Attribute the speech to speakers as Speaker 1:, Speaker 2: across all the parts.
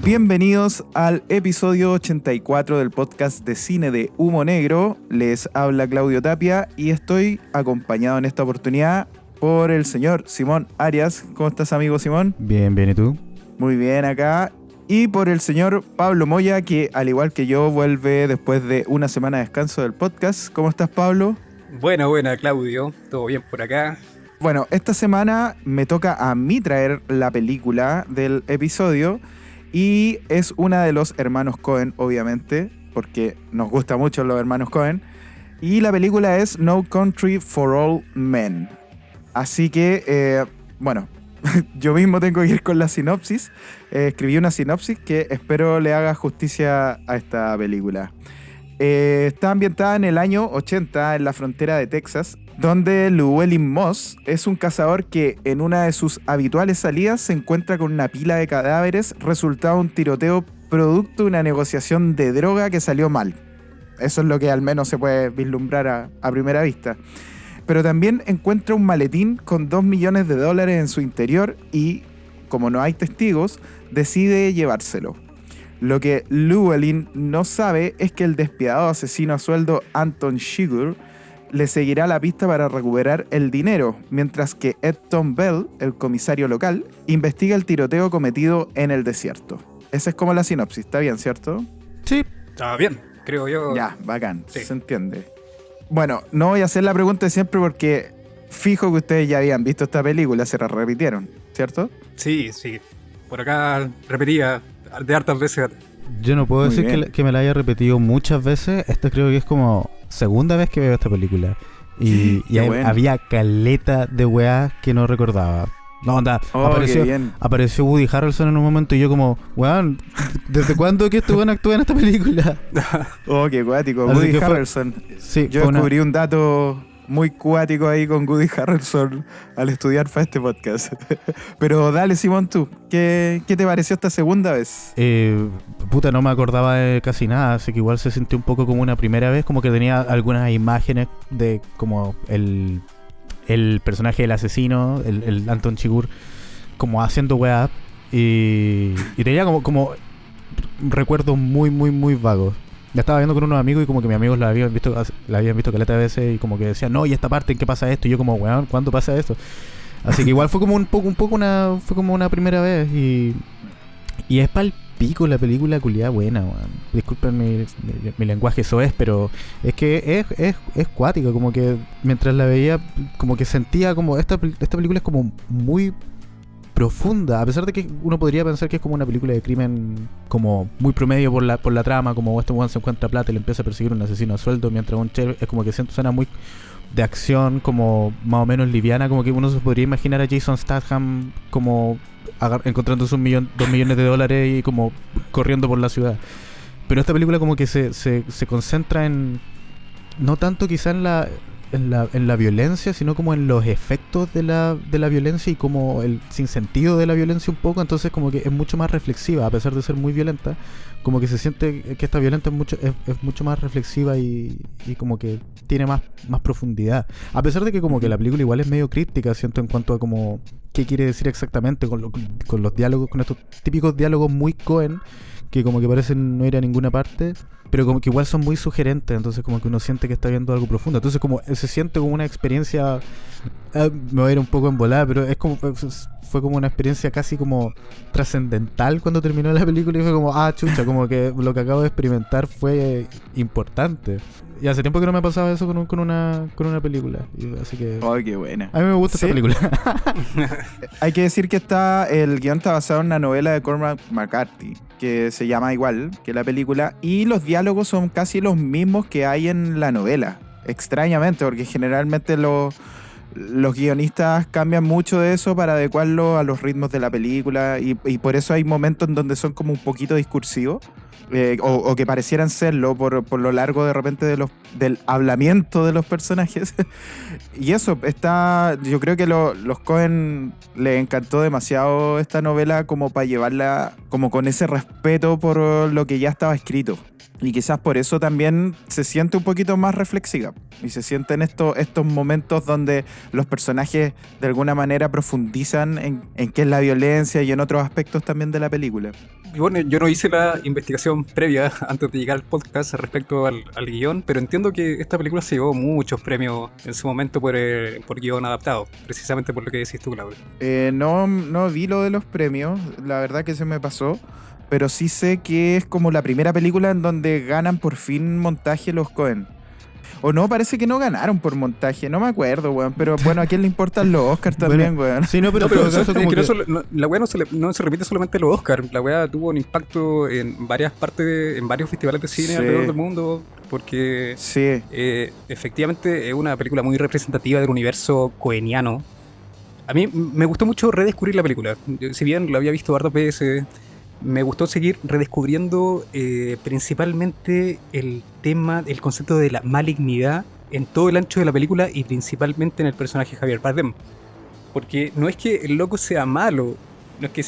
Speaker 1: Bienvenidos al episodio 84 del podcast de cine de Humo Negro. Les habla Claudio Tapia y estoy acompañado en esta oportunidad por el señor Simón Arias. ¿Cómo estás, amigo Simón?
Speaker 2: Bien, ¿y tú?
Speaker 1: Muy bien acá. Y por el señor Pablo Moya, que al igual que yo vuelve después de una semana de descanso del podcast. ¿Cómo estás, Pablo?
Speaker 3: Buena, Claudio. ¿Todo bien por acá?
Speaker 1: Bueno, esta semana me toca a mí traer la película del episodio y es una de los hermanos Coen, obviamente, porque nos gustan mucho los hermanos Coen. Y la película es No Country for Old Men. Así que, bueno, yo mismo tengo que ir con la sinopsis. Escribí una sinopsis que espero le haga justicia a esta película. Está ambientada en el año 80 en la frontera de Texas, donde Llewellyn Moss es un cazador que en una de sus habituales salidas se encuentra con una pila de cadáveres resultado de un tiroteo producto de una negociación de droga que salió mal. Eso es lo que al menos se puede vislumbrar a primera vista. Pero también encuentra un maletín con $2 millones en su interior y, como no hay testigos, decide llevárselo. Lo que Llewellyn no sabe es que el despiadado asesino a sueldo Anton Chigurh le seguirá la pista para recuperar el dinero, mientras que Ed Tom Bell, el comisario local, investiga el tiroteo cometido en el desierto. Esa es como la sinopsis, ¿está bien, cierto?
Speaker 2: Sí.
Speaker 3: Está bien, creo yo.
Speaker 1: Ya, bacán,
Speaker 3: Sí.
Speaker 1: Se entiende. Bueno, no voy a hacer la pregunta de siempre porque fijo que ustedes ya habían visto esta película, se la repitieron, ¿cierto?
Speaker 3: Sí. Por acá repetía de hartas veces.
Speaker 2: Yo no puedo
Speaker 1: Muy
Speaker 2: decir
Speaker 1: bien.
Speaker 2: que me la haya repetido muchas veces. Esta creo que es como segunda vez que veo esta película. Y
Speaker 1: Qué bueno.
Speaker 2: había caleta de weas que no recordaba. No, onda,
Speaker 1: Oh, qué bien.
Speaker 2: apareció Woody Harrelson en un momento y yo como, weón, ¿desde cuándo que este weón actúa en esta película?
Speaker 1: Oh, qué cuático,
Speaker 2: Así
Speaker 1: Woody
Speaker 2: que fue-
Speaker 1: Harrelson.
Speaker 2: Sí,
Speaker 1: Yo
Speaker 2: fue una...
Speaker 1: descubrí un dato muy cuático ahí con Woody Harrelson al estudiar para este podcast. Pero dale, Simón, tú, ¿qué te pareció esta segunda vez?
Speaker 2: Puta, no me acordaba de casi nada, así que igual se sintió un poco como una primera vez, como que tenía algunas imágenes de como el personaje del asesino, el Anton Chigurh, como haciendo weá, y tenía como recuerdos muy vagos. La estaba viendo con unos amigos y como que mis amigos la habían visto caleta de veces y como que decían, no, ¿y esta parte en qué pasa esto? Y yo como, weón, ¿cuándo pasa esto? Así que igual fue como fue como una primera vez y es pa'l pico la película culiada buena, weón. Disculpen mi lenguaje soez, pero es que es cuática, como que mientras la veía, como que sentía como esta película es como muy profunda, a pesar de que uno podría pensar que es como una película de crimen como muy promedio por la trama, como este weón se encuentra plata y le empieza a perseguir un asesino a sueldo, mientras un chef es como que suena muy de acción, como más o menos liviana, como que uno se podría imaginar a Jason Statham como encontrándose $2 millones y como corriendo por la ciudad. Pero esta película como que se concentra en no tanto quizá en la violencia, sino como en los efectos de la violencia y como el sinsentido de la violencia un poco. Entonces como que es mucho más reflexiva, a pesar de ser muy violenta, como que se siente que esta violenta es mucho más reflexiva y como que tiene más profundidad, a pesar de que como que la película igual es medio críptica, siento, en cuanto a como qué quiere decir exactamente con los diálogos, con estos típicos diálogos muy Coen que como que parecen no ir a ninguna parte, pero como que igual son muy sugerentes, entonces como que uno siente que está viendo algo profundo, entonces como se siente como una experiencia, me voy a ir un poco en volada, pero es como fue como una experiencia casi como trascendental cuando terminó la película y fue como, chucha, como que lo que acabo de experimentar fue importante. Y hace tiempo que no me pasaba eso con una película, así que
Speaker 1: Oh, qué buena.
Speaker 2: a mí me gusta
Speaker 1: Sí.
Speaker 2: esta película.
Speaker 1: Hay que decir que el guión está basado en una novela de Cormac McCarthy, que se llama igual que la película, y los diálogos son casi los mismos que hay en la novela, extrañamente, porque generalmente los guionistas cambian mucho de eso para adecuarlo a los ritmos de la película, y por eso hay momentos en donde son como un poquito discursivos, o que parecieran serlo por lo largo de repente del hablamiento de los personajes. Y eso, yo creo que los Coen les encantó demasiado esta novela como para llevarla como con ese respeto por lo que ya estaba escrito. Y quizás por eso también se siente un poquito más reflexiva. Y se sienten estos momentos donde los personajes de alguna manera profundizan en qué es la violencia y en otros aspectos también de la película.
Speaker 3: Y bueno, yo no hice la investigación previa antes de llegar al podcast respecto al guión, pero entiendo que esta película se llevó muchos premios en su momento por guión adaptado, precisamente por lo que decís tú, Claudio.
Speaker 1: No vi lo de los premios, la verdad que se me pasó, pero sí sé que es como la primera película en donde ganan por fin montaje los Coen. O no, parece que no ganaron por montaje, no me acuerdo, weón. Pero bueno, ¿a quién le importan los Oscars también,
Speaker 2: Bueno,
Speaker 1: weón?
Speaker 2: sí, no, pero
Speaker 3: No, pero
Speaker 2: en todo caso como que...
Speaker 3: la weá no se repite solamente en los Oscars, la weá tuvo un impacto en varias partes, en varios festivales de cine
Speaker 1: Sí.
Speaker 3: alrededor del mundo, porque
Speaker 1: Sí,
Speaker 3: efectivamente es una película muy representativa del universo coeniano. A mí me gustó mucho redescubrir la película. Si bien la había visto hartas veces, me gustó seguir redescubriendo principalmente el tema, el concepto de la malignidad en todo el ancho de la película y principalmente en el personaje Javier Bardem. Porque no es que el loco sea malo, no es que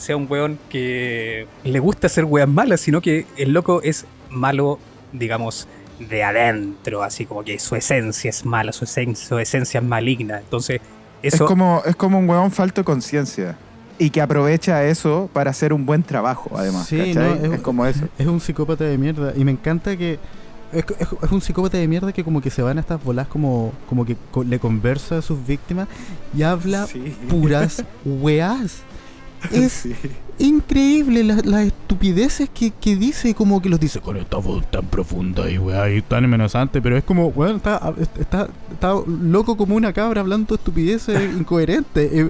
Speaker 3: sea un weón que le gusta hacer weas malas, sino que el loco es malo, digamos, de adentro, así como que su esencia es mala, su esencia es maligna. Entonces, eso...
Speaker 1: es como un weón falto de conciencia. Y que aprovecha eso para hacer un buen trabajo, además.
Speaker 2: Sí,
Speaker 1: ¿cachai?
Speaker 2: no,
Speaker 1: Es como eso.
Speaker 2: Es un psicópata de mierda. Y me encanta que... Es un psicópata de mierda que como que se van a estas bolas como que le conversa a sus víctimas y habla
Speaker 1: Sí.
Speaker 2: puras weás. Es
Speaker 1: Sí.
Speaker 2: increíble las estupideces que dice, como que los dice con esta voz tan profunda y weá, y tan amenazante, pero es como, weón, está loco como una cabra hablando estupideces incoherentes.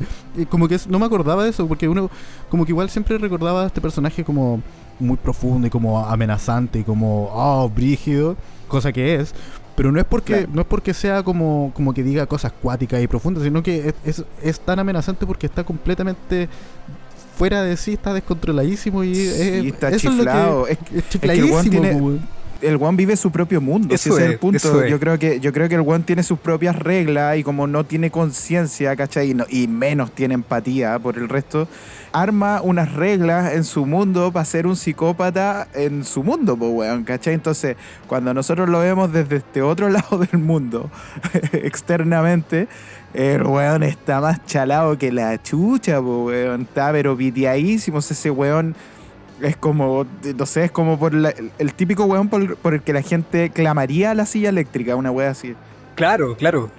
Speaker 2: Como que no me acordaba de eso, porque uno como que igual siempre recordaba a este personaje como muy profundo y como amenazante y como, brígido, cosa que es. Pero no es porque
Speaker 1: Claro.
Speaker 2: no es porque sea como que diga cosas cuáticas y profundas, sino que es tan amenazante porque está completamente fuera de sí, está descontroladísimo y
Speaker 1: Sí, está
Speaker 2: eso
Speaker 1: chiflado.
Speaker 2: Es
Speaker 1: Es que el
Speaker 2: chifladísimo,
Speaker 1: weón tiene-
Speaker 2: po, weón.
Speaker 1: El weón vive su propio mundo,
Speaker 3: Eso
Speaker 1: si ese es el
Speaker 3: es,
Speaker 1: punto.
Speaker 3: eso es.
Speaker 1: Yo creo que el weón tiene sus propias reglas y como no tiene conciencia, ¿cachai? Y menos tiene empatía por el resto, arma unas reglas en su mundo para ser un psicópata en su mundo, po, weón, ¿cachai? Entonces, cuando nosotros lo vemos desde este otro lado del mundo, externamente, el weón está más chalado que la chucha, po, weón. Está pero piteadísimo. Ese weón es como, no sé, es como el típico weón por el que la gente clamaría a la silla eléctrica, una wea así.
Speaker 3: Claro, claro.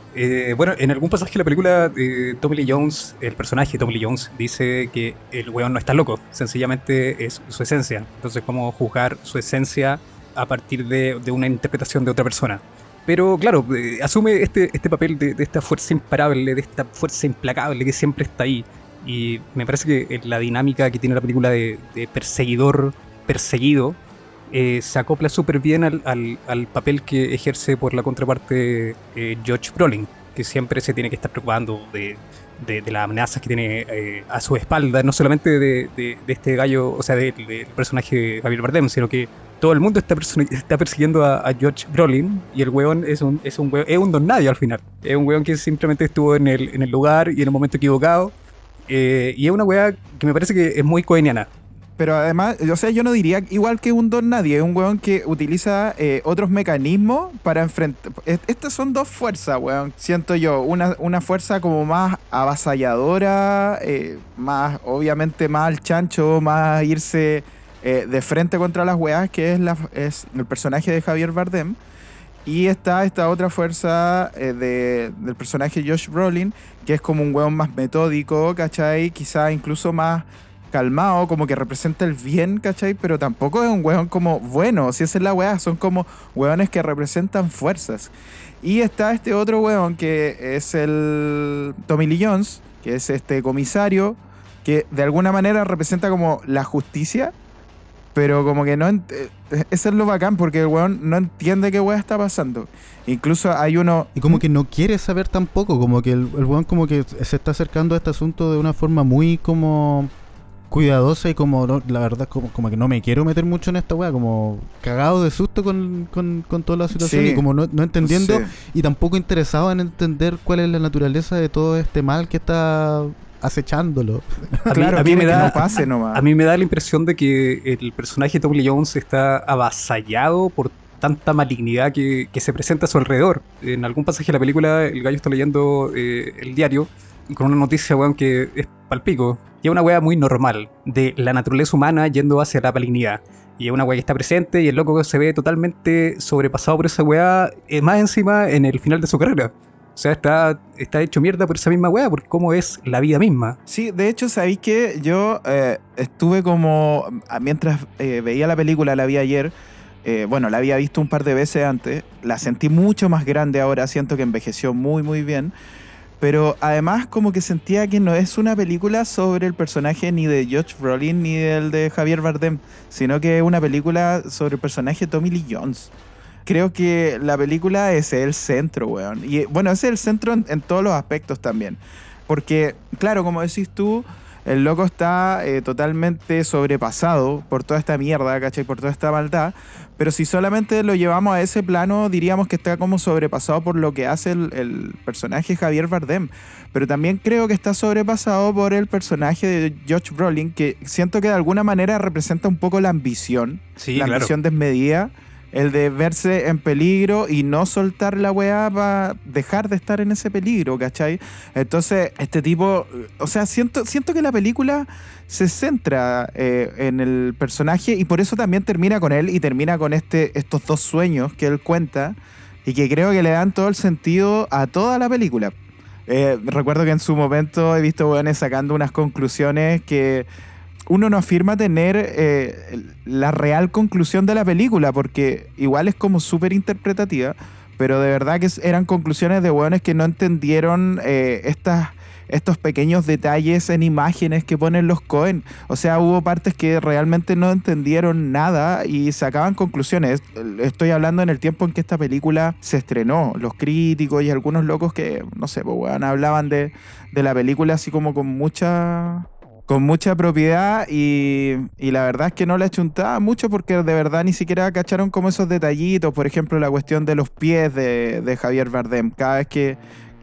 Speaker 3: Bueno, en algún pasaje de la película, Tommy Lee Jones, el personaje de Tommy Lee Jones, dice que el weón no está loco, sencillamente es su esencia. Entonces, ¿cómo juzgar su esencia a partir de una interpretación de otra persona? Pero claro, asume este papel de esta fuerza imparable, de esta fuerza implacable que siempre está ahí. Y me parece que la dinámica que tiene la película de perseguidor perseguido se acopla súper bien al papel que ejerce por la contraparte Josh Brolin, que siempre se tiene que estar preocupando de las amenazas que tiene a su espalda, no solamente de este gallo, o sea, del personaje Javier Bardem, sino que todo el mundo está persiguiendo a Josh Brolin, y el weón es un don nadie al final. Es un weón que simplemente estuvo en el lugar y en el momento equivocado. Y es una weá que me parece que es muy coeniana.
Speaker 1: Pero además, o sea, yo no diría igual que un don nadie, es un weón que utiliza otros mecanismos para enfrentar. Estas son dos fuerzas, weón, siento yo. Una fuerza como más avasalladora, más, obviamente, más al chancho, más irse de frente contra las weas, que es el personaje de Javier Bardem. Y está esta otra fuerza del personaje Josh Brolin, que es como un weón más metódico, ¿cachai? Quizá incluso más calmado, como que representa el bien, ¿cachai? Pero tampoco es un weón como bueno, si esa es la weá, son como weones que representan fuerzas. Y está este otro weón que es el Tommy Lee Jones, que es este comisario, que de alguna manera representa como la justicia, pero como que no... Eso es lo bacán, porque el weón no entiende qué weá está pasando. Incluso hay uno...
Speaker 2: Y como que no quiere saber tampoco, como que el weón como que se está acercando a este asunto de una forma muy como cuidadosa y como, no, la verdad, como que no me quiero meter mucho en esta weá, como cagado de susto con toda la situación,
Speaker 1: Sí.
Speaker 2: y como no entendiendo
Speaker 1: Sí.
Speaker 2: y tampoco interesado en entender cuál es la naturaleza de todo este mal que está acechándolo.
Speaker 1: Claro,
Speaker 3: a mí
Speaker 1: quiere
Speaker 3: me
Speaker 1: que
Speaker 3: da-
Speaker 1: no pase nomás.
Speaker 3: A mí me da la impresión de que el personaje de Tommy Lee Jones está avasallado por tanta malignidad que se presenta a su alrededor. En algún pasaje de la película, el gallo está leyendo el diario y con una noticia, weón, que es palpico, Y es una weá muy normal, de la naturaleza humana yendo hacia la malignidad. Y es una weá que está presente y el loco se ve totalmente sobrepasado por esa weá, más encima en el final de su carrera. O sea, está hecho mierda por esa misma weá, por cómo es la vida misma.
Speaker 1: Sí, de hecho, sabéis que yo estuve como, mientras veía la película, la vi ayer, bueno, la había visto un par de veces antes, la sentí mucho más grande ahora, siento que envejeció muy, muy bien, pero además como que sentía que no es una película sobre el personaje ni de Josh Brolin ni del de Javier Bardem, sino que es una película sobre el personaje de Tommy Lee Jones. Creo que la película es el centro, weón. Y bueno, ese es el centro en todos los aspectos también. Porque, claro, como decís tú, el loco está totalmente sobrepasado por toda esta mierda, ¿cachai? Por toda esta maldad. Pero si solamente lo llevamos a ese plano, diríamos que está como sobrepasado por lo que hace el personaje Javier Bardem. Pero también creo que está sobrepasado por el personaje de Josh Brolin, que siento que de alguna manera representa un poco la ambición.
Speaker 3: Sí,
Speaker 1: la
Speaker 3: claro.
Speaker 1: ambición desmedida. El de verse en peligro y no soltar la weá para dejar de estar en ese peligro, ¿cachai? Entonces, este tipo, o sea, siento que la película se centra en el personaje y por eso también termina con él y termina con estos dos sueños que él cuenta y que creo que le dan todo el sentido a toda la película. Recuerdo que en su momento he visto weones sacando unas conclusiones que uno no afirma tener la real conclusión de la película, porque igual es como súper interpretativa, pero de verdad que eran conclusiones de hueones que no entendieron estos pequeños detalles en imágenes que ponen los Coen. O sea, hubo partes que realmente no entendieron nada y sacaban conclusiones. Estoy hablando en el tiempo en que esta película se estrenó. Los críticos y algunos locos que, no sé, pues, weón, hablaban de la película así como con mucha propiedad y la verdad es que no la chuntaba mucho porque de verdad ni siquiera cacharon como esos detallitos. Por ejemplo, la cuestión de los pies de Javier Bardem. Cada vez que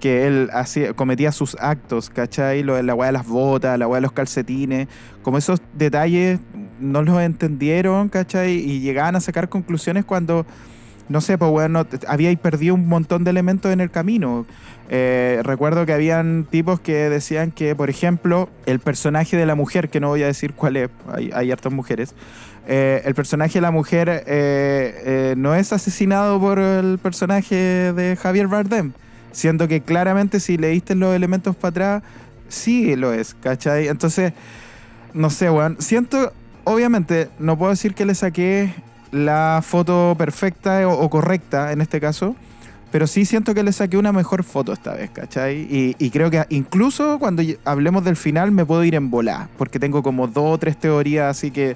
Speaker 1: él cometía sus actos, ¿cachai? La weá de las botas, la weá de los calcetines. Como esos detalles no los entendieron, ¿cachai? Y llegaban a sacar conclusiones cuando, no sé, pues bueno, habíais perdido un montón de elementos en el camino. Recuerdo que habían tipos que decían que, por ejemplo, el personaje de la mujer, que no voy a decir cuál es, hay hartas mujeres, el personaje de la mujer no es asesinado por el personaje de Javier Bardem, siendo que claramente si leíste los elementos para atrás, sí lo es, ¿cachai? Entonces, no sé, weón, siento, obviamente, no puedo decir que le saqué la foto perfecta o correcta en este caso, pero sí siento que le saqué una mejor foto esta vez, ¿cachai? Y creo que incluso cuando hablemos del final me puedo ir en volá, porque tengo como 2 o 3 teorías así que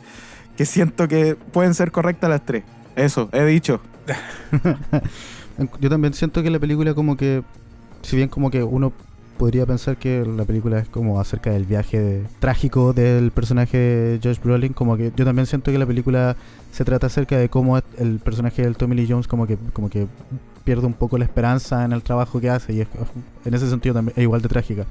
Speaker 1: siento que pueden ser correctas las 3. Eso, he dicho.
Speaker 2: Yo también siento que la película como que, si bien como que uno podría pensar que la película es como acerca del viaje trágico del personaje de Josh Brolin, como que yo también siento que la película se trata acerca de cómo el personaje del Tommy Lee Jones como que pierde un poco la esperanza en el trabajo que hace y en ese sentido también es igual de trágica.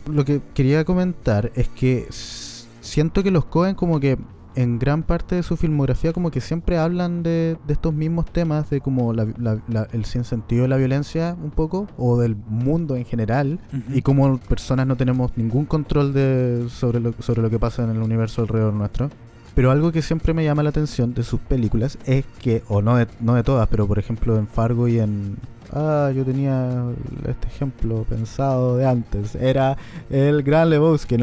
Speaker 2: Lo que quería comentar es que siento que los Coen como que en gran parte de su filmografía como que siempre hablan de estos mismos temas, de como el sinsentido de la violencia un poco, o del mundo en general, y como personas no tenemos ningún control sobre lo que pasa en el universo alrededor nuestro. Pero algo que siempre me llama la atención de sus películas es que, o no de todas, pero por ejemplo en Fargo y en... yo tenía este ejemplo pensado de antes, era El Gran Lebowski,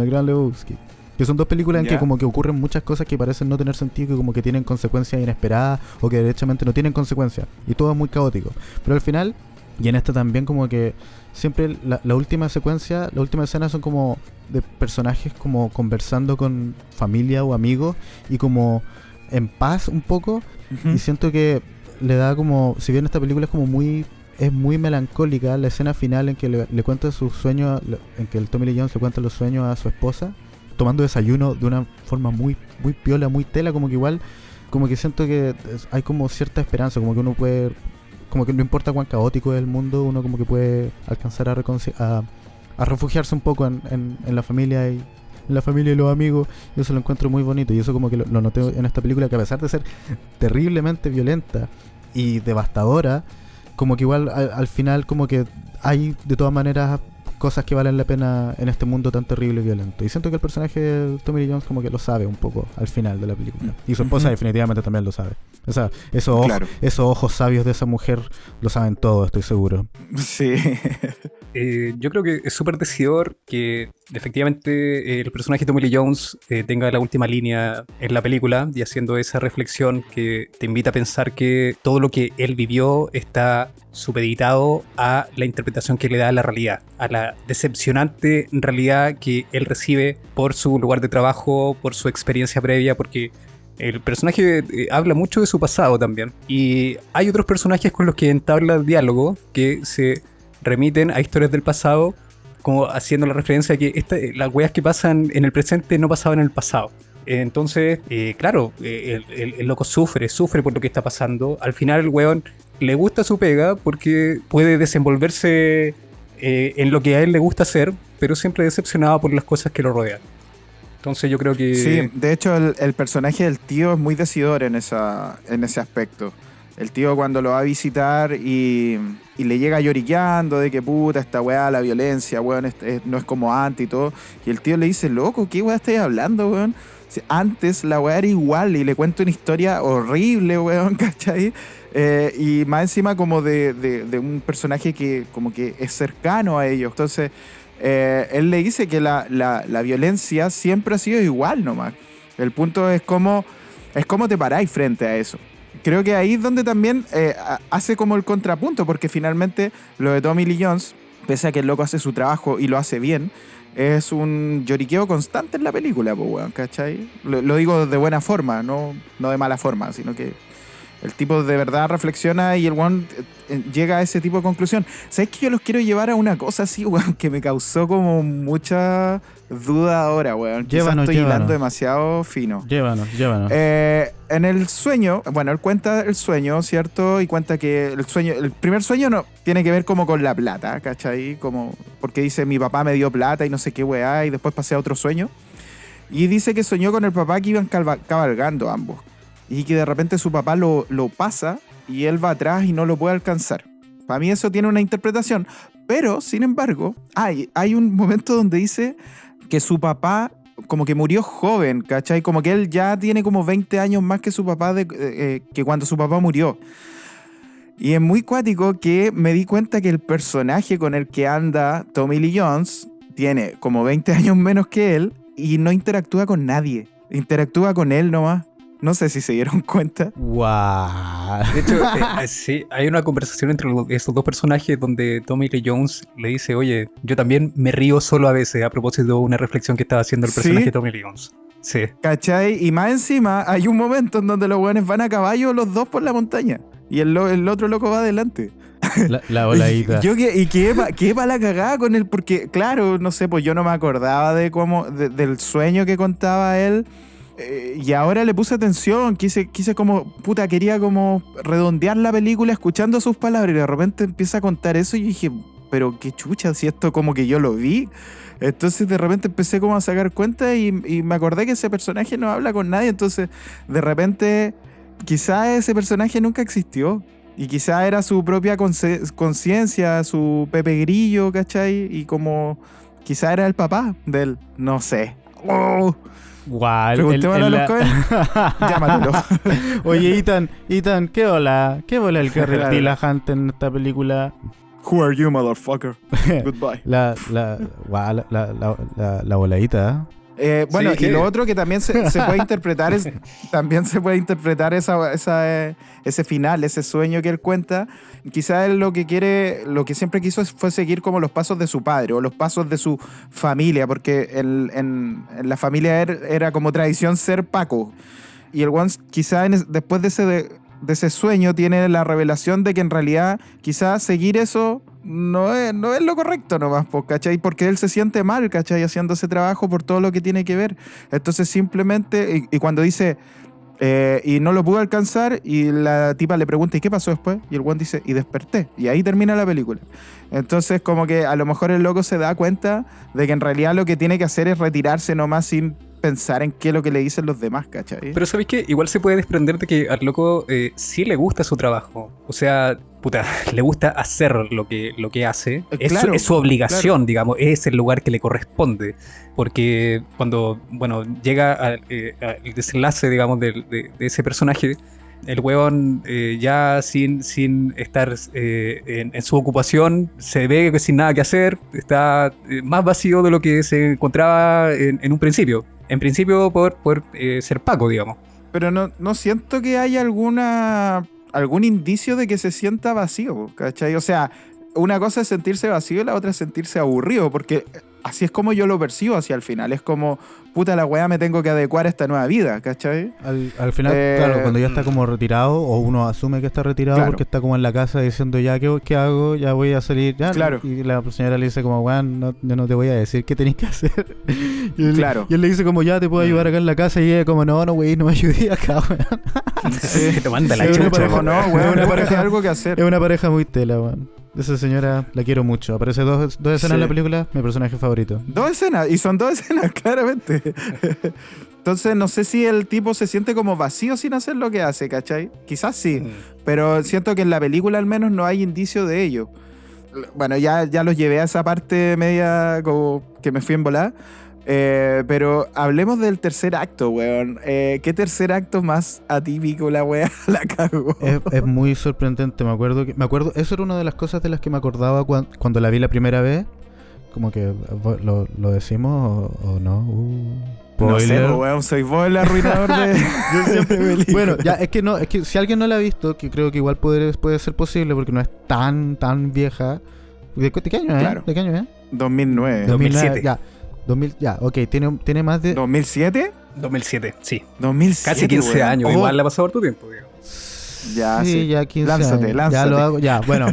Speaker 2: que son 2 películas en que como que ocurren muchas cosas que parecen no tener sentido, que como que tienen consecuencias inesperadas o que derechamente no tienen consecuencias y todo es muy caótico, pero al final, y en esta también como que siempre la última secuencia, la última escena son como de personajes como conversando con familia o amigos y como en paz un poco, y siento que le da como, si bien esta película es muy melancólica, la escena final en que le cuenta sus sueños, en que el Tommy Lee Jones le cuenta los sueños a su esposa tomando desayuno de una forma muy muy piola, muy tela, como que igual, como que siento que hay como cierta esperanza, como que uno puede, como que no importa cuán caótico es el mundo, uno como que puede alcanzar a refugiarse un poco en la familia y los amigos. Yo eso lo encuentro muy bonito y eso como que lo noté en esta película, que a pesar de ser terriblemente violenta y devastadora, como que igual al final como que hay de todas maneras cosas que valen la pena en este mundo tan terrible y violento. Y siento que el personaje de Tommy Lee Jones como que lo sabe un poco al final de la película. Y su esposa definitivamente también lo sabe. O sea, esos ojos sabios de esa mujer lo saben todo, estoy seguro.
Speaker 1: Sí.
Speaker 3: Yo creo que es súper decidor que efectivamente el personaje de Tommy Lee Jones tenga la última línea en la película y haciendo esa reflexión que te invita a pensar que todo lo que él vivió está supeditado a la interpretación que le da a la realidad, a la decepcionante realidad que él recibe por su lugar de trabajo, por su experiencia previa, porque el personaje habla mucho de su pasado también. Y hay otros personajes con los que entabla diálogo que se remiten a historias del pasado, como haciendo la referencia a que las weas que pasan en el presente no pasaban en el pasado. Entonces, claro, el loco sufre por lo que está pasando. Al final el weón le gusta su pega porque puede desenvolverse en lo que a él le gusta hacer, pero siempre decepcionado por las cosas que lo rodean. Entonces yo creo que...
Speaker 1: Sí, de hecho el personaje del tío es muy decidor en ese aspecto. El tío cuando lo va a visitar y le llega lloriqueando de que puta, esta weá, la violencia, weón, no es como antes y todo. Y el tío le dice, loco, ¿qué weá estáis hablando, weón? Antes la weá era igual, y le cuenta una historia horrible, weón, ¿cachai? Y más encima como de un personaje que como que es cercano a ellos. Entonces, él le dice que la violencia siempre ha sido igual nomás. El punto es cómo te paráis frente a eso. Creo que ahí es donde también hace como el contrapunto, porque finalmente lo de Tommy Lee Jones, pese a que el loco hace su trabajo y lo hace bien, es un lloriqueo constante en la película, pues, weón, ¿cachai? Lo digo de buena forma, no de mala forma, sino que el tipo de verdad reflexiona y el weón llega a ese tipo de conclusión. ¿Sabes que yo los quiero llevar a una cosa así, weón, que me causó como mucha duda ahora, weón? Quizás estoy hilando demasiado fino.
Speaker 2: Llévanos.
Speaker 1: En el sueño, bueno, él cuenta el sueño, ¿cierto? Y cuenta que el primer sueño no tiene que ver como con la plata, ¿cachai? Como porque dice, mi papá me dio plata y no sé qué weá, y después pasé a otro sueño. Y dice que soñó con el papá que iban cabalgando ambos. Y que de repente su papá lo pasa y él va atrás y no lo puede alcanzar. Para mí eso tiene una interpretación. Pero, sin embargo, hay un momento donde dice que su papá como que murió joven, ¿cachai? Como que él ya tiene como 20 años más que su papá, que cuando su papá murió. Y es muy cuático que me di cuenta que el personaje con el que anda Tommy Lee Jones tiene como 20 años menos que él y no interactúa con nadie. Interactúa con él nomás. No sé si se dieron cuenta.
Speaker 2: ¡Guau!
Speaker 3: De hecho, sí, hay una conversación entre estos dos personajes donde Tommy Lee Jones le dice, oye, yo también me río solo a veces, a propósito de una reflexión que estaba haciendo el personaje de Tommy Lee Jones. Sí.
Speaker 1: ¿Cachai? Y más encima hay un momento en donde los weones van a caballo los dos por la montaña y el otro loco va adelante.
Speaker 2: La voladita.
Speaker 1: Y qué para la cagada con él, porque claro, no sé, pues yo no me acordaba del sueño que contaba él. Y ahora le puse atención, quise como, quería como redondear la película escuchando sus palabras y de repente empieza a contar eso y yo dije, pero qué chucha, si esto como que yo lo vi. Entonces de repente empecé como a sacar cuenta y me acordé que ese personaje no habla con nadie, entonces de repente quizás ese personaje nunca existió y quizás era su propia conciencia, su Pepe Grillo, ¿cachai? Y como quizás era el papá de él, no sé. ¡Oh!
Speaker 2: Guau,
Speaker 1: preguntémosle a los Coen. Llámatelo.
Speaker 2: Oye, Ethan, ¿qué bola el que reptila Hunt en esta película?
Speaker 1: Who are you, motherfucker? Goodbye.
Speaker 2: La voladita.
Speaker 1: Bueno,
Speaker 3: sí,
Speaker 1: y lo otro que también se puede interpretar es ese final, ese sueño que él cuenta. Quizás él lo que siempre quiso fue seguir como los pasos de su padre o los pasos de su familia, porque en la familia era como tradición ser Paco. Y el one quizás después de ese sueño tiene la revelación de que en realidad quizás seguir eso no es lo correcto nomás, ¿cachai? Porque él se siente mal, ¿cachai? Haciendo ese trabajo por todo lo que tiene que ver. Entonces simplemente, y cuando dice, y no lo pudo alcanzar, y la tipa le pregunta, ¿y qué pasó después? Y el one dice, y desperté. Y ahí termina la película. Entonces como que a lo mejor el loco se da cuenta de que en realidad lo que tiene que hacer es retirarse nomás sin pensar en qué es lo que le dicen los demás, ¿cachai?
Speaker 3: Pero ¿sabéis qué? Igual se puede desprender de que al loco sí le gusta su trabajo. O sea, puta, le gusta hacer lo que hace.
Speaker 1: Claro,
Speaker 3: Es su obligación, digamos, es el lugar que le corresponde. Porque cuando, bueno, llega al desenlace, digamos, de ese personaje, el huevón ya sin estar en su ocupación, se ve que sin nada que hacer, está más vacío de lo que se encontraba en un principio. En principio por ser Paco, digamos.
Speaker 1: Pero no siento que haya algún indicio de que se sienta vacío, ¿cachai? O sea, una cosa es sentirse vacío y la otra es sentirse aburrido, porque así es como yo lo percibo hacia el final. Es como, puta la weá, me tengo que adecuar a esta nueva vida, ¿cachai?
Speaker 2: Al final, claro, cuando ya está como retirado, o uno asume que está retirado
Speaker 1: Claro.
Speaker 2: porque está como en la casa diciendo, ya, ¿qué hago? Ya voy a salir, ya.
Speaker 1: Claro.
Speaker 2: Y la señora le dice como, weón, yo no te voy a decir qué tenés que hacer.
Speaker 1: Claro.
Speaker 2: Y él le dice como, ya, te puedo ayudar acá en la casa. Y ella como, no, güey, no me ayudé acá, weón.
Speaker 3: Te manda la
Speaker 2: Sí, una
Speaker 3: chucha.
Speaker 2: pareja,
Speaker 1: Ojo, no,
Speaker 2: Es
Speaker 1: weón,
Speaker 2: una
Speaker 1: busca
Speaker 2: pareja-
Speaker 1: algo que hacer.
Speaker 2: Es una pareja muy tela, weón. Esa señora la quiero mucho. Aparece dos escenas
Speaker 1: Sí.
Speaker 2: en la película, mi personaje favorito.
Speaker 1: 2 escenas, y son 2 escenas, claramente. Entonces, no sé si el tipo se siente como vacío sin hacer lo que hace, ¿cachai? Quizás sí, pero siento que en la película al menos no hay indicio de ello. Bueno, ya los llevé a esa parte media como que me fui en volada. Pero hablemos del tercer acto, weón. ¿Qué tercer acto más atípico la weá la cagó?
Speaker 2: Es muy sorprendente, me acuerdo, eso era una de las cosas de las que me acordaba cuando la vi la primera vez. Como que lo decimos o no.
Speaker 1: No sé,
Speaker 2: Spoiler.
Speaker 1: weón, soy vos el arruinador de película.
Speaker 2: Bueno, ya es que si alguien no la ha visto, que creo que igual puede ser posible porque no es tan vieja. ¿De qué año es?
Speaker 1: Claro.
Speaker 2: ¿De qué año es?
Speaker 1: 2009.
Speaker 3: 2007.
Speaker 2: Ya. 2000, ya, ok, tiene más de...
Speaker 1: ¿2007?
Speaker 3: 2007, sí.
Speaker 1: 2007,
Speaker 3: Casi 15
Speaker 1: weón.
Speaker 3: años,
Speaker 1: Oh,
Speaker 3: igual le ha pasado harto tiempo, digamos.
Speaker 1: Ya, sí.
Speaker 2: ya 15
Speaker 1: Lánzate,
Speaker 2: años.
Speaker 1: lánzate.
Speaker 2: Ya lo hago, ya, bueno.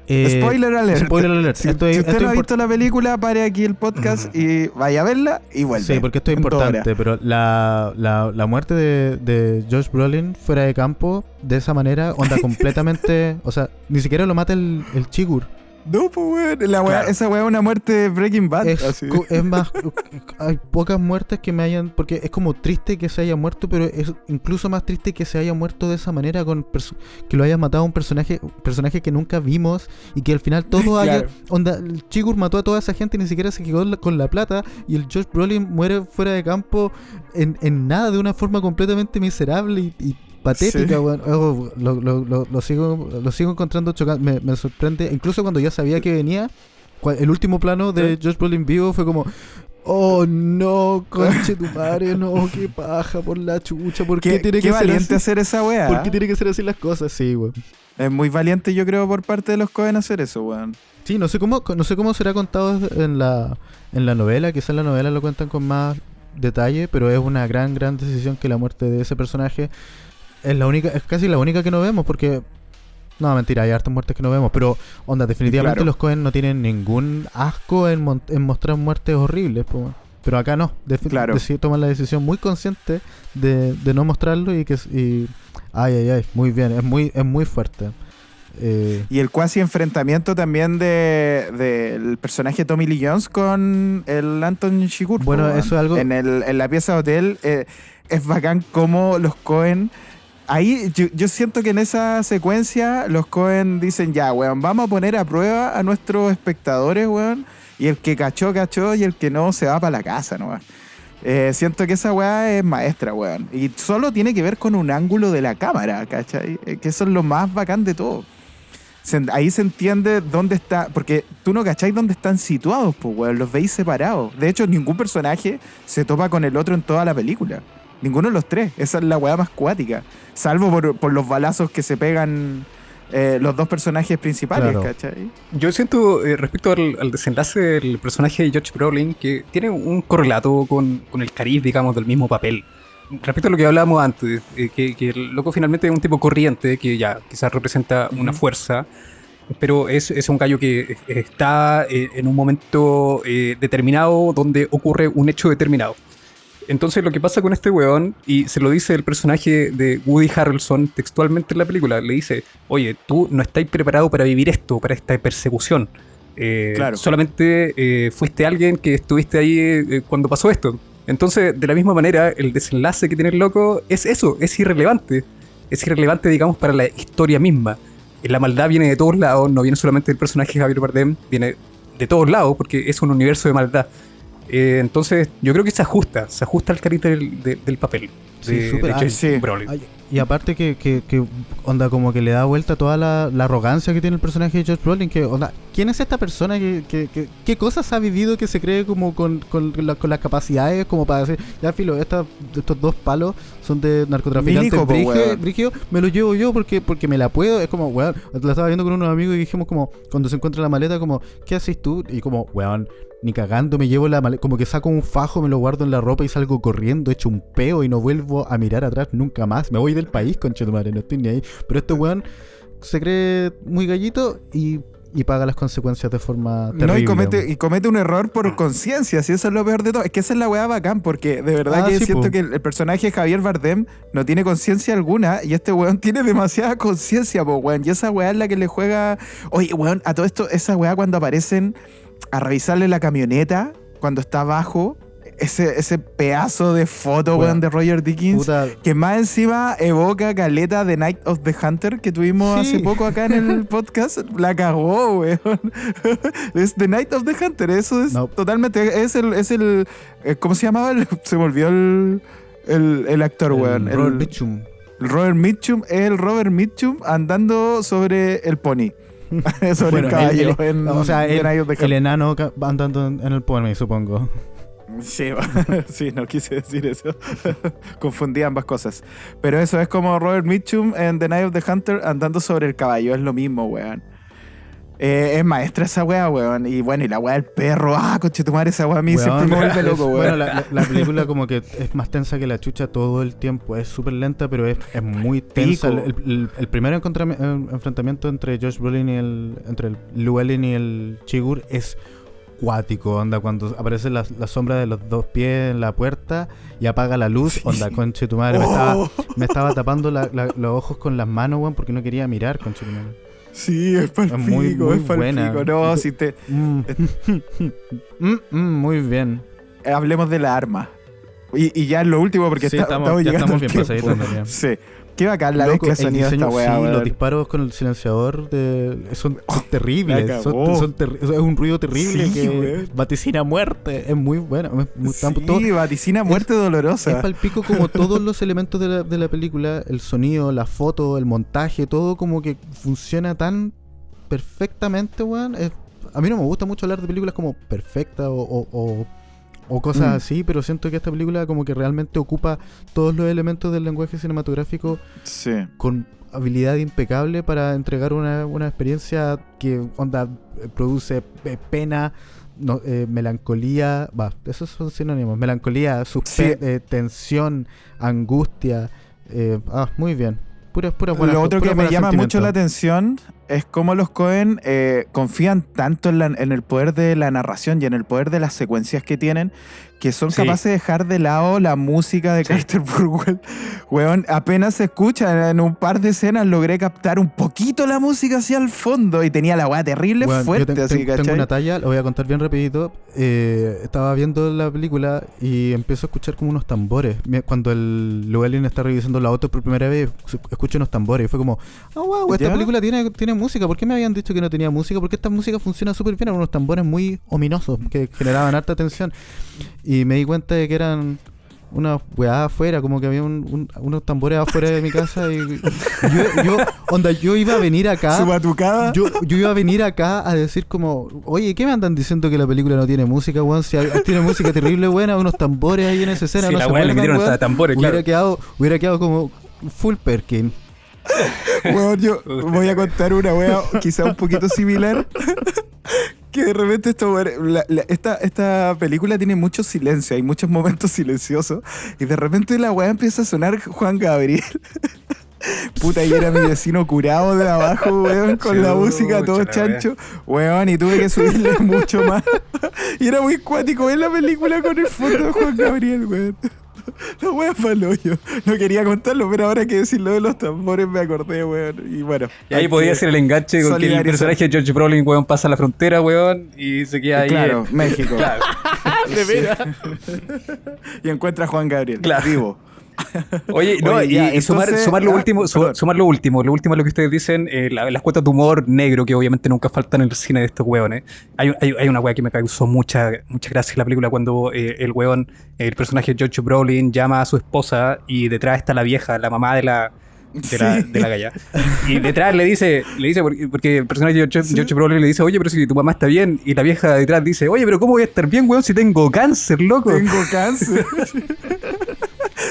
Speaker 1: Spoiler alert.
Speaker 2: Spoiler alert.
Speaker 1: Si,
Speaker 2: Esto
Speaker 1: si
Speaker 2: es
Speaker 1: usted no ha
Speaker 2: impor-
Speaker 1: visto la película, pare aquí el podcast y vaya a verla y vuelve.
Speaker 2: Sí, porque esto es
Speaker 1: En 2 horas.
Speaker 2: importante, pero la muerte de Josh Brolin fuera de campo, de esa manera, onda completamente... O sea, ni siquiera lo mata el Chigur.
Speaker 1: No, pues, weón. La weá,
Speaker 3: Claro.
Speaker 1: esa weá es una muerte de Breaking Bad.
Speaker 2: Es más, hay pocas muertes que me hayan... Porque es como triste que se haya muerto, pero es incluso más triste que se haya muerto de esa manera, que lo haya matado un personaje que nunca vimos y que al final todo haya...
Speaker 1: Claro.
Speaker 2: Onda, el Chigur mató a toda esa gente y ni siquiera se quedó con la plata, y el Josh Brolin muere fuera de campo en nada, de una forma completamente miserable y patética,
Speaker 1: Sí.
Speaker 2: weón. Oh, lo sigo encontrando chocante. Me sorprende, incluso cuando ya sabía que venía, el último plano de Josh Brolin vivo fue como, oh no, conche tu madre, no, qué paja por la chucha, ¿por qué tiene
Speaker 1: Qué
Speaker 2: que ser
Speaker 1: valiente
Speaker 2: así?
Speaker 1: hacer esa weá.
Speaker 2: ¿Por qué tiene que ser así las cosas? Sí, weón.
Speaker 1: Es muy valiente, yo creo, por parte de los Coen hacer eso, weón.
Speaker 2: Sí, no sé cómo será contado en la novela, quizás en la novela lo cuentan con más detalle, pero es una gran decisión que la muerte de ese personaje es casi la única que no vemos, porque no, mentira, hay hartas muertes que no vemos, pero onda, definitivamente
Speaker 1: Claro.
Speaker 2: los Coen no tienen ningún asco en mostrar muertes horribles, pero acá no,
Speaker 1: Claro.
Speaker 2: toman la decisión muy consciente de no mostrarlo ay, muy bien, es muy fuerte.
Speaker 1: Y el cuasi enfrentamiento también del personaje Tommy Lee Jones con el Anton Chigurh.
Speaker 2: Bueno,
Speaker 1: po, weón.
Speaker 2: eso es algo-
Speaker 1: En la pieza de hotel es bacán como los Coen... Ahí yo siento que en esa secuencia los Coen dicen, ya, weón, vamos a poner a prueba a nuestros espectadores, weón. Y el que cachó, y el que no se va para la casa, ¿no? Siento que esa weá es maestra, weón. Y solo tiene que ver con un ángulo de la cámara, ¿cachai? Que eso es lo más bacán de todo. Ahí se entiende dónde está, porque tú no cacháis dónde están situados, pues, weón, los veis separados. De hecho, ningún personaje se topa con el otro en toda la película. Ninguno de los tres. Esa es la weá más cuática. Salvo por los balazos que se pegan los dos personajes principales,
Speaker 2: Claro.
Speaker 1: ¿cachai?
Speaker 3: Yo siento, respecto al desenlace del personaje de Josh Brolin, que tiene un correlato con el cariz, digamos, del mismo papel. Respecto a lo que hablábamos antes, que el loco finalmente es un tipo corriente, que ya quizás representa una fuerza, pero es un gallo que está en un momento determinado donde ocurre un hecho determinado. Entonces lo que pasa con este weón, y se lo dice el personaje de Woody Harrelson textualmente en la película, le dice, oye, tú no estás preparado para vivir esto, para esta persecución.
Speaker 1: Claro.
Speaker 3: Solamente fuiste alguien que estuviste ahí cuando pasó esto. Entonces, de la misma manera, el desenlace que tiene el loco es eso, es irrelevante. Es irrelevante, digamos, para la historia misma. La maldad viene de todos lados, no viene solamente del personaje de Javier Bardem, viene de todos lados porque es un universo de maldad. Entonces, yo creo que se ajusta al carácter del papel.
Speaker 2: Sí, súper.
Speaker 1: sí.
Speaker 3: Brolin.
Speaker 2: Y aparte que onda como que le da vuelta toda la arrogancia que tiene el personaje de Josh Brolin, que onda, ¿quién es esta persona qué cosas ha vivido que se cree como con las capacidades como para decir, ya filo, estos 2 palos son de narcotraficantes brígido, me los llevo yo porque me la puedo? Es como, weón, la estaba viendo con unos amigos y dijimos como, cuando se encuentra la maleta, como, ¿qué haces tú? Y como, weón, ni cagando me llevo la maleta, como que saco un fajo, me lo guardo en la ropa y salgo corriendo, echo un peo y no vuelvo a mirar atrás nunca más. Me voy del país, conchetumadre, no estoy ni ahí. Pero este weón se cree muy gallito y paga las consecuencias de forma terrible.
Speaker 1: No, y comete un error por conciencia, si eso es lo peor de todo. Es que esa es la weá bacán, porque de verdad que
Speaker 2: sí,
Speaker 1: siento que el personaje de Javier Bardem no tiene conciencia alguna, y este weón tiene demasiada conciencia, po, weón. Y esa weá es la que le juega... Oye, weón, a todo esto, esa weá cuando aparecen a revisarle la camioneta, cuando está abajo, ese pedazo de foto, weón, de Roger Dickens,
Speaker 2: puta,
Speaker 1: que más encima evoca caleta de Night of the Hunter que tuvimos hace poco acá en el podcast. La cagó, weón. Es The Night of the Hunter, eso es totalmente, es el ¿cómo se llamaba? Se me olvidó el actor, weón.
Speaker 2: Robert Mitchum.
Speaker 1: Robert Mitchum es el Robert Mitchum andando sobre el pony. Sobre
Speaker 2: bueno,
Speaker 1: el caballo.
Speaker 2: El enano andando en el pony, supongo.
Speaker 1: Sí, sí, no quise decir eso. Confundí ambas cosas. Pero eso es como Robert Mitchum en The Night of the Hunter andando sobre el caballo. Es lo mismo, weón. Es maestra esa weá, weón. Y bueno, y la weá del perro. Coche tu madre, esa weá a mí siempre me vuelve loco, weón.
Speaker 2: Bueno, la película como que es más tensa que la chucha todo el tiempo. Es súper lenta, pero es muy tensa. El primer enfrentamiento entre Josh Brolin y entre el Llewellyn y el Chigur es cuático, onda, cuando aparece la sombra de los 2 pies en la puerta y apaga la luz, onda, conche tu madre. Me estaba tapando los ojos con las manos, weón, porque no quería mirar, conche tu madre.
Speaker 1: Sí, es palpico,
Speaker 2: muy
Speaker 1: es palpico. No, si te...
Speaker 2: muy bien.
Speaker 1: Hablemos de la arma. Y ya es lo último, porque
Speaker 2: sí,
Speaker 1: estamos llegando al tiempo. Sí. Qué bacán la mezcla de sonido de esta weá,
Speaker 2: sí, los disparos con el silenciador son terribles. Es un ruido terrible, sí, que vaticina muerte. Es muy bueno.
Speaker 1: Sí, vaticina muerte dolorosa.
Speaker 2: Es palpico como todos los elementos de la película, el sonido, la foto, el montaje, todo como que funciona tan perfectamente, weón. A mí no me gusta mucho hablar de películas como perfectas o cosas así, pero siento que esta película como que realmente ocupa todos los elementos del lenguaje cinematográfico con habilidad impecable para entregar una experiencia que onda produce pena, melancolía, esos son sinónimos, melancolía, tensión, angustia, muy bien. Pura buena.
Speaker 1: Lo otro que me llama mucho la atención es cómo los Coen confían tanto en el poder de la narración y en el poder de las secuencias que tienen, que son capaces de dejar de lado la música de Carter Burwell. Weón, apenas se escucha, en un par de escenas logré captar un poquito la música hacia el fondo y tenía la weá terrible, fuerte.
Speaker 2: Tengo una talla, lo voy a contar bien rapidito. Estaba viendo la película y empiezo a escuchar como unos tambores. Cuando el Llewellyn está revisando la auto por primera vez, escucho unos tambores y fue como, wow, esta película tiene música. ¿Por qué me habían dicho que no tenía música? Porque esta música funciona súper bien. Eran unos tambores muy ominosos que generaban harta tensión. Y me di cuenta de que eran unas weadas afuera, como que había unos tambores afuera de mi casa y yo iba a venir acá.
Speaker 1: ¿Su batucada?
Speaker 2: Yo iba a venir acá a decir como, oye, ¿qué me andan diciendo que la película no tiene música, weón? Si tiene música terrible buena, unos tambores ahí en esa escena.
Speaker 3: Sí,
Speaker 2: no
Speaker 3: la
Speaker 2: se
Speaker 3: weá le metieron hasta tambores,
Speaker 2: hubiera quedado como full Perkin.
Speaker 1: Bueno, yo voy a contar una wea quizá un poquito similar. Que de repente esta película tiene mucho silencio, hay muchos momentos silenciosos. Y de repente la wea empieza a sonar Juan Gabriel. Puta, y era mi vecino curado de abajo, weón, con la música todo chancho. Weón, y tuve que subirle mucho más. Y era muy cuático ver la película con el fondo de Juan Gabriel, weón. La wea faló yo. No quería contarlo, pero ahora que decir lo de los tambores me acordé, weón. Y bueno.
Speaker 3: Y ahí podía ser el enganche con que el personaje de George Brolin, weón, pasa la frontera, weón, y se queda ahí.
Speaker 1: Claro, México.
Speaker 3: Claro.
Speaker 2: De veras.
Speaker 1: Y encuentra a Juan Gabriel,
Speaker 3: Claro.
Speaker 1: vivo.
Speaker 3: Oye, no,
Speaker 1: Oye, ya,
Speaker 3: y sumar
Speaker 1: entonces-
Speaker 3: lo
Speaker 1: ah,
Speaker 3: último,
Speaker 1: perdón.
Speaker 3: sumar lo último a lo que ustedes dicen, las cuotas de humor negro que obviamente nunca faltan en el cine de estos hueones. Hay una wea que me causó mucha gracia en la película cuando el personaje de George Brolin llama a su esposa y detrás está la vieja, la mamá de la
Speaker 1: Sí.
Speaker 3: galla. Y detrás le dice porque el personaje de George Brolin le dice, oye, pero si tu mamá está bien, y la vieja detrás dice, oye, pero ¿cómo voy a estar bien, weón, si tengo cáncer, loco?
Speaker 1: Tengo cáncer.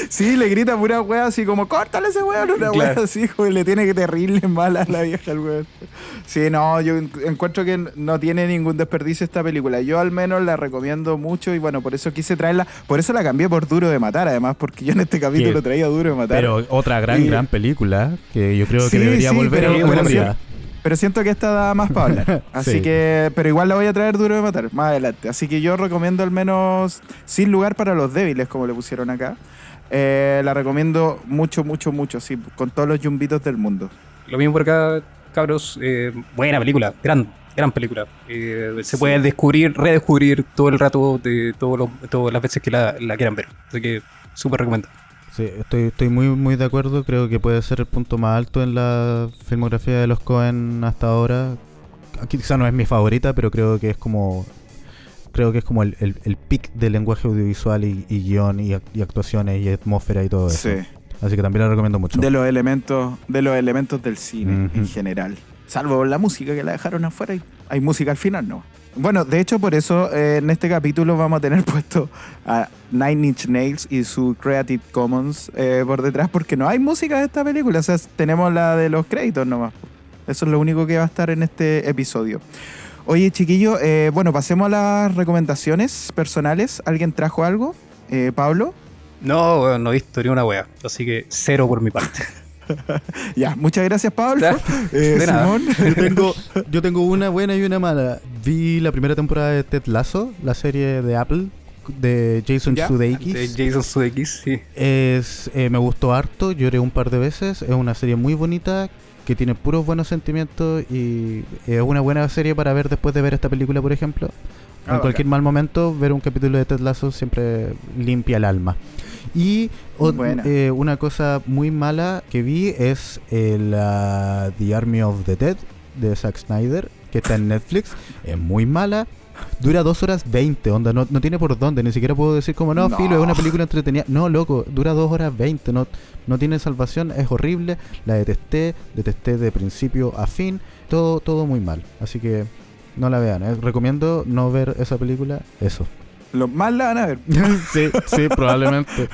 Speaker 1: Sí, le grita pura wea así como, córtale ese weón, una wea
Speaker 3: Claro.
Speaker 1: así, como le tiene que terrible mal a la vieja el weón. Sí, no, yo encuentro que no tiene ningún desperdicio esta película. Yo al menos la recomiendo mucho y bueno, por eso quise traerla. Por eso la cambié por Duro de Matar, además, porque yo en este capítulo
Speaker 2: ¿Qué?
Speaker 1: traía Duro de Matar.
Speaker 2: Pero otra gran,
Speaker 1: Y-
Speaker 2: gran película que yo creo que
Speaker 1: Sí,
Speaker 2: debería
Speaker 1: sí,
Speaker 2: volver
Speaker 1: pero-
Speaker 2: a
Speaker 1: pero
Speaker 2: la
Speaker 1: sí-
Speaker 2: vida.
Speaker 1: Pero siento que esta da más para hablar. Así
Speaker 2: Sí.
Speaker 1: que, pero igual la voy a traer Duro de Matar más adelante. Así que yo recomiendo al menos Sin lugar para los débiles, como le pusieron acá. La recomiendo mucho, mucho, mucho, sí, con todos los yumbitos del mundo.
Speaker 3: Lo mismo por acá, cabros. Buena película, gran película. Se puede redescubrir todo el rato de todas las veces que la quieran ver. Así que súper recomiendo.
Speaker 2: Sí, estoy muy, muy de acuerdo. Creo que puede ser el punto más alto en la filmografía de los Coen hasta ahora. Aquí quizá no es mi favorita, pero creo que es como el pic del lenguaje audiovisual y guión y actuaciones y atmósfera y todo eso.
Speaker 1: Sí.
Speaker 2: Así que también la recomiendo mucho.
Speaker 1: De los elementos del cine
Speaker 2: Ujú.
Speaker 1: en general. Salvo la música que la dejaron afuera. Hay música al final, ¿no? Bueno, de hecho, por eso en este capítulo vamos a tener puesto a Nine Inch Nails y su Creative Commons por detrás, porque no hay música de esta película. O sea, tenemos la de los créditos nomás. Eso es lo único que va a estar en este episodio. Oye, chiquillo, bueno, pasemos a las recomendaciones personales. ¿Alguien trajo algo? ¿Pablo?
Speaker 3: No, weón, no he visto ni una wea. Así que 0 por mi parte.
Speaker 1: Ya, muchas gracias, Pablo.
Speaker 3: Ya, de nada.
Speaker 1: Simón.
Speaker 2: Yo tengo una buena y una mala. Vi la primera temporada de Ted Lasso, la serie de Apple de Jason
Speaker 1: Ya.
Speaker 3: De
Speaker 2: Sudeikis.
Speaker 3: Jason Sudeikis, sí.
Speaker 2: Me gustó harto, lloré un par de veces. Es una serie muy bonita que tiene puros buenos sentimientos y es una buena serie para ver después de ver esta película, por ejemplo. En cualquier mal momento, ver un capítulo de Ted Lasso siempre limpia el alma. Y
Speaker 1: Buena.
Speaker 2: una cosa muy mala que vi es The Army of the Dead de Zack Snyder, que está en Netflix. Es muy mala. Dura 2 horas 20, onda, no tiene por dónde, ni siquiera puedo decir como, no,
Speaker 1: No.
Speaker 2: filo, es una película entretenida. No, loco, dura 2 horas 20, no tiene salvación, es horrible, la detesté de principio a fin, todo muy mal. Así que no la vean, recomiendo no ver esa película, eso.
Speaker 1: Los más la van a ver.
Speaker 2: sí, probablemente.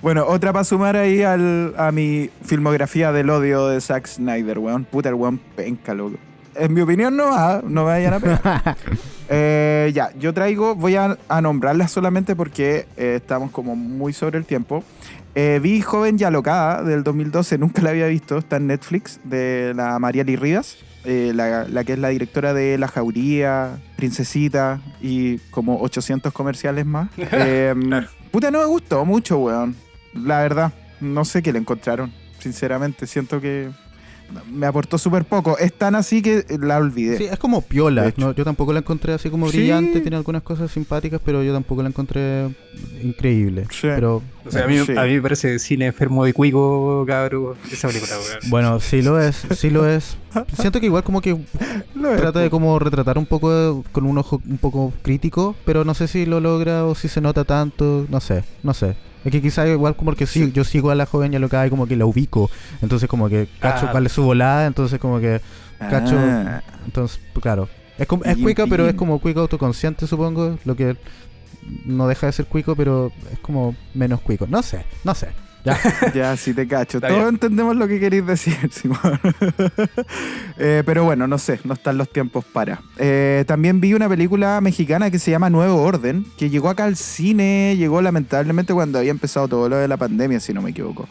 Speaker 1: Bueno, otra para sumar ahí a mi filmografía del odio de Zack Snyder, weón. Puta, el weón penca, loco. En mi opinión no vayan a pegar. Ya, yo voy a nombrarlas solamente porque estamos como muy sobre el tiempo. Vi Joven y Alocada del 2012, nunca la había visto, está en Netflix, de la Marieli Rivas, la que es la directora de La Jauría, Princesita y como 800 comerciales más. Puta, no me gustó mucho, weón. La verdad, no sé qué le encontraron, sinceramente, siento que me aportó súper poco. Es tan así que la olvidé.
Speaker 2: Sí, es como piola,
Speaker 1: De hecho.
Speaker 2: ¿no? Yo tampoco la encontré así como
Speaker 1: Sí.
Speaker 2: brillante, tiene algunas cosas simpáticas, pero yo tampoco la encontré increíble.
Speaker 1: Sí.
Speaker 2: Pero
Speaker 3: O sea, a mí,
Speaker 1: Sí.
Speaker 3: a mí me parece cine enfermo de cuico, cabrón. Esa película, weón.
Speaker 2: bueno, sí lo es. Siento que igual como que
Speaker 1: Lo es,
Speaker 2: trata de
Speaker 1: po.
Speaker 2: como retratar un poco con un ojo un poco crítico, pero no sé si lo logra o si se nota tanto, no sé. Es que quizá igual como que sí, yo sigo a la joven ya lo que hay como que la ubico, entonces como que cacho cuál es su volada, entonces como que cacho,
Speaker 1: Ah.
Speaker 2: entonces claro. Es
Speaker 1: Pillín,
Speaker 2: cuica, pero es
Speaker 1: pillín.
Speaker 2: como cuico autoconsciente, supongo, lo que no deja de ser cuico, pero es como menos cuico. No sé. Ya.
Speaker 1: Ya, sí te cacho.
Speaker 3: Está
Speaker 1: Todos
Speaker 3: bien.
Speaker 1: entendemos lo que queréis decir, Simón. Pero bueno, no sé, no están los tiempos para. También vi una película mexicana que se llama Nuevo Orden, que llegó acá al cine, llegó lamentablemente cuando había empezado todo lo de la pandemia, si no me equivoco.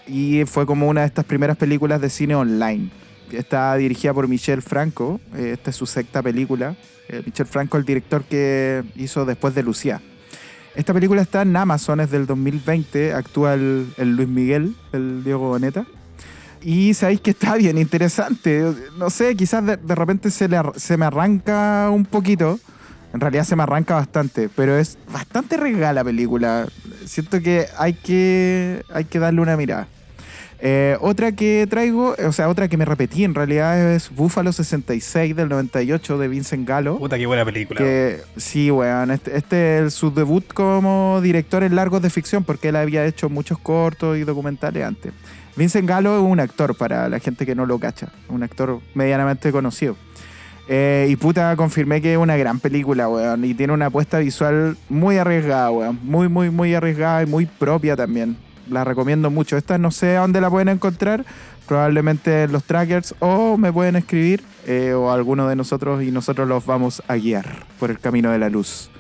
Speaker 1: Y fue como una de estas primeras películas de cine online. Está dirigida por Michel Franco, esta es su sexta película. Michel Franco, el director que hizo después de Lucía. Esta película está en Amazon, es del 2020, actúa el Luis Miguel, el Diego Boneta. Y sabéis que está bien interesante. No sé, quizás de repente se me arranca un poquito. En realidad se me arranca bastante, pero es bastante arriesgada la película. Siento que hay que darle una mirada. Otra que traigo, o sea, otra que me repetí en realidad es Búfalo 66 del 98 de Vincent Gallo.
Speaker 3: Puta, qué buena película.
Speaker 1: Que, sí, weón. Este es su debut como director en largos de ficción, porque él había hecho muchos cortos y documentales antes. Vincent Gallo es un actor, para la gente que no lo cacha. Un actor medianamente conocido. Y puta, confirmé que es una gran película, weón. Y tiene una apuesta visual muy arriesgada, weón. Muy, muy, muy arriesgada y muy propia también. La recomiendo mucho. Esta no sé a dónde la pueden encontrar. Probablemente en los trackers o me pueden escribir o alguno de nosotros y nosotros los vamos a guiar por el camino de la luz.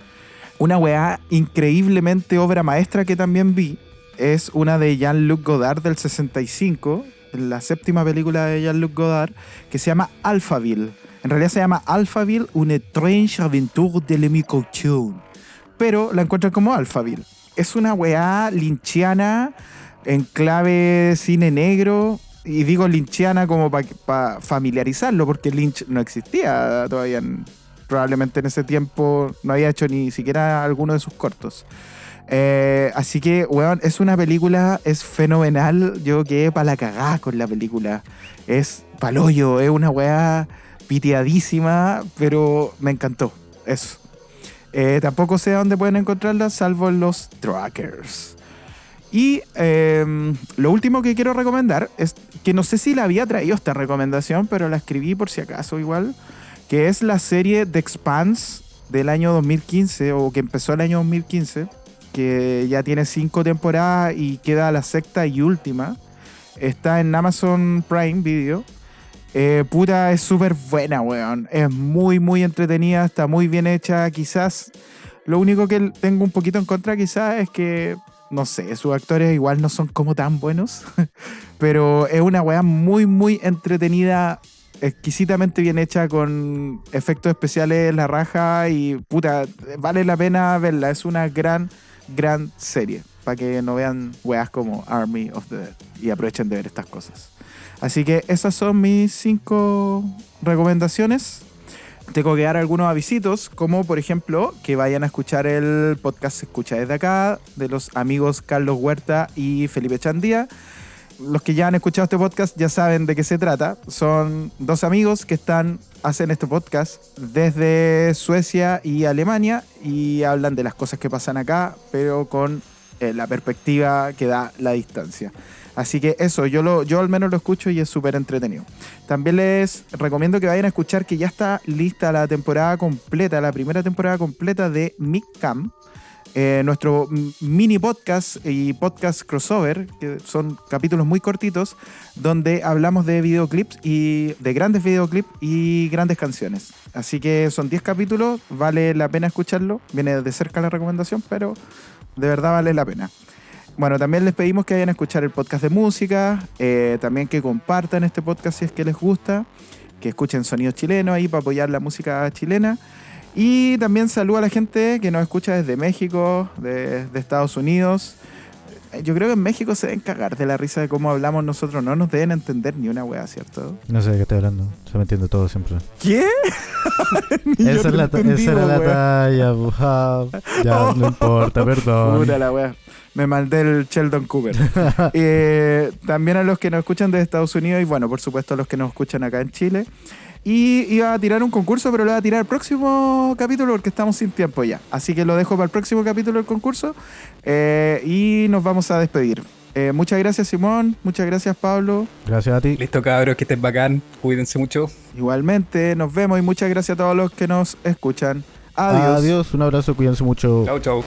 Speaker 1: Una weá increíblemente obra maestra que también vi es una de Jean-Luc Godard del 65, la séptima película de Jean-Luc Godard, que se llama Alphaville. En realidad se llama Alphaville, une étrange aventure de l'hémiculture. Pero la encuentran como Alphaville. Es una weá lynchiana en clave cine negro. Y digo lynchiana como para familiarizarlo, porque Lynch no existía todavía. Probablemente en ese tiempo no había hecho ni siquiera alguno de sus cortos. Así que, weón, es una película, es fenomenal. Yo quedé pa' la cagada con la película. Es paloyo, es una weá piteadísima, pero me encantó. Eso. Tampoco sé dónde pueden encontrarla, salvo en los trackers. Y lo último que quiero recomendar es que no sé si la había traído esta recomendación, pero la escribí por si acaso igual, que es la serie The Expanse del año 2015, o que empezó el año 2015, que ya tiene 5 temporadas y queda la sexta y última. Está en Amazon Prime Video. Puta, es súper buena, weón. Es muy, muy entretenida, está muy bien hecha. Quizás lo único que tengo un poquito en contra quizás es que, no sé, sus actores igual no son como tan buenos. Pero es una weá muy, muy entretenida, exquisitamente bien hecha, con efectos especiales, la raja, y puta, vale la pena verla. Es una gran serie, para que no vean weas como Army of the Dead y aprovechen de ver estas cosas. Así que esas son mis 5 recomendaciones. Tengo que dar algunos avisitos, como por ejemplo que vayan a escuchar el podcast Se Escucha Desde Acá, de los amigos Carlos Huerta y Felipe Chandía. Los que ya han escuchado este podcast ya saben de qué se trata. Son 2 amigos que hacen este podcast desde Suecia y Alemania y hablan de las cosas que pasan acá, pero con la perspectiva que da la distancia. Así que eso, yo al menos lo escucho y es súper entretenido. También les recomiendo que vayan a escuchar que ya está lista la temporada completa, la primera temporada completa de Miccam, nuestro mini podcast y podcast crossover, que son capítulos muy cortitos, donde hablamos de videoclips y de grandes videoclips y grandes canciones. Así que son 10 capítulos, vale la pena escucharlo. Viene de cerca la recomendación, pero de verdad vale la pena. Bueno, también les pedimos que vayan a escuchar el podcast de música, también que compartan este podcast si es que les gusta, que escuchen sonidos chilenos ahí para apoyar la música chilena. Y también saludo a la gente que nos escucha desde México, de Estados Unidos. Yo creo que en México se deben cagar de la risa de cómo hablamos nosotros. No nos deben entender ni una wea, ¿cierto?
Speaker 2: No sé de qué estoy hablando. Se me entiende todo siempre.
Speaker 1: ¿Qué?
Speaker 2: Esa era la talla. Ya, no importa, perdón.
Speaker 1: Puta la wea. Me mandé el Sheldon Cooper. También a los que nos escuchan desde Estados Unidos y bueno, por supuesto a los que nos escuchan acá en Chile. Y iba a tirar un concurso, pero lo voy a tirar el próximo capítulo porque estamos sin tiempo ya. Así que lo dejo para el próximo capítulo del concurso y nos vamos a despedir. Muchas gracias, Simón. Muchas gracias, Pablo.
Speaker 2: Gracias a ti.
Speaker 3: Listo, cabros, que estén bacán. Cuídense mucho.
Speaker 1: Igualmente, nos vemos y muchas gracias a todos los que nos escuchan. Adiós.
Speaker 2: Adiós, un abrazo, cuídense mucho.
Speaker 3: Chau, chau.